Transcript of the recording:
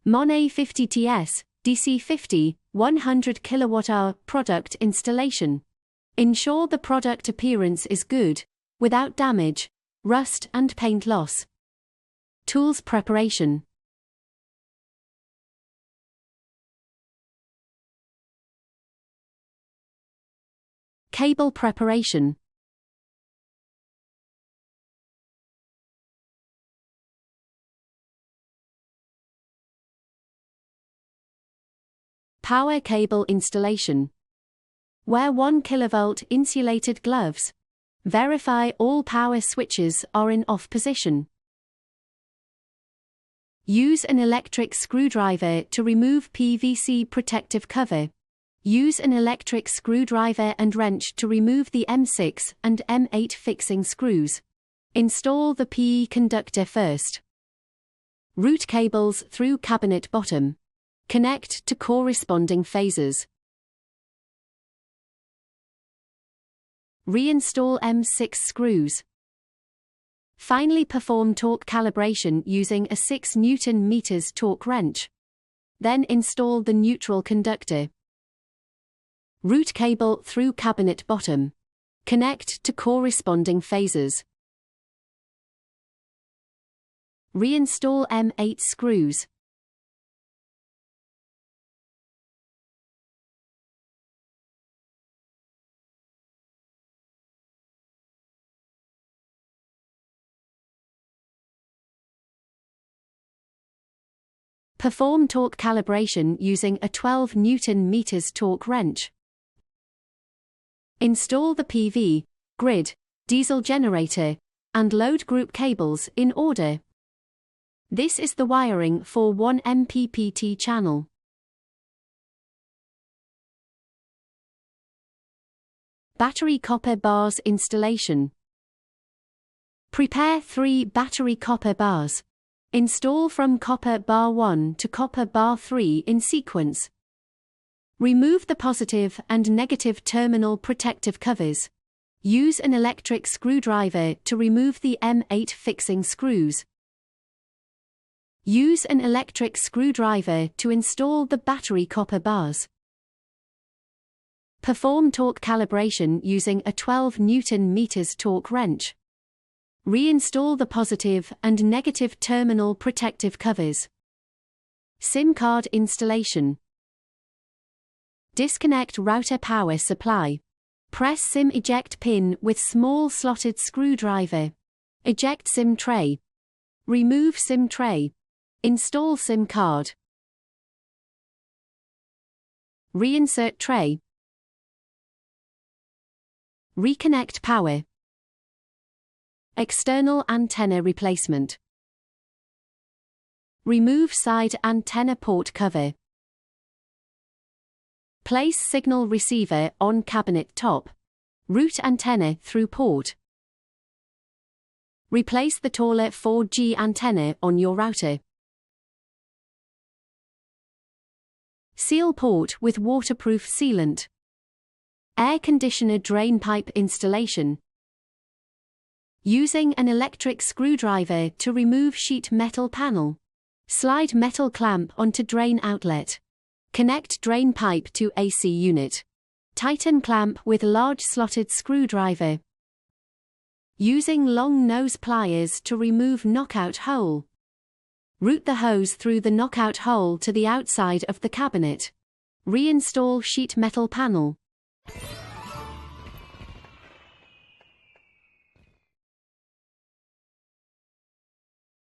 Sunway50kw100kwhonOFFgrid DC 50, 100 kWh product installation. Ensure the product appearance is good, without damage, rust and paint loss. Tools preparation. Cable preparation. Power cable installation. Wear 1 kV insulated gloves. Verify all power switches are in off position. Use an electric screwdriver to remove PVC protective cover. Use an electric screwdriver and wrench to remove the M6 and M8 fixing screws. Install the PE conductor first. Route cables through cabinet bottom. Connect to corresponding phases. Reinstall M6 screws. Finally, perform torque calibration using a 6 Nm torque wrench. Then install the neutral conductor. Route cable through cabinet bottom. Connect to corresponding phases. Reinstall M8 screws. Perform torque calibration using a 12 Nm torque wrench. Install the PV, grid, diesel generator, and load group cables in order. This is the wiring for 1 MPPT channel. Battery copper bars installation. Prepare 3 battery copper bars. Install from copper bar 1 to copper bar 3 in sequence. Remove the positive and negative terminal protective covers. Use an electric screwdriver to remove the M8 fixing screws. Use an electric screwdriver to install the battery copper bars. Perform torque calibration using a 12 Nm torque wrench. Reinstall the positive and negative terminal protective covers. SIM card installation. Disconnect router power supply. Press SIM eject pin with small slotted screwdriver. Eject SIM tray. Remove SIM tray. Install SIM card. Reinsert tray. Reconnect power. External antenna replacement. Remove side antenna port cover. Place signal receiver on cabinet top. Route antenna through port. Replace the taller 4G antenna on your router. Seal port with waterproof sealant. Air conditioner drain pipe installation. Using an electric screwdriver to remove sheet metal panel. Slide metal clamp onto drain outlet. Connect drain pipe to AC unit. Tighten clamp with large slotted screwdriver. Using long nose pliers to remove knockout hole. Route the hose through the knockout hole to the outside of the cabinet. Reinstall sheet metal panel.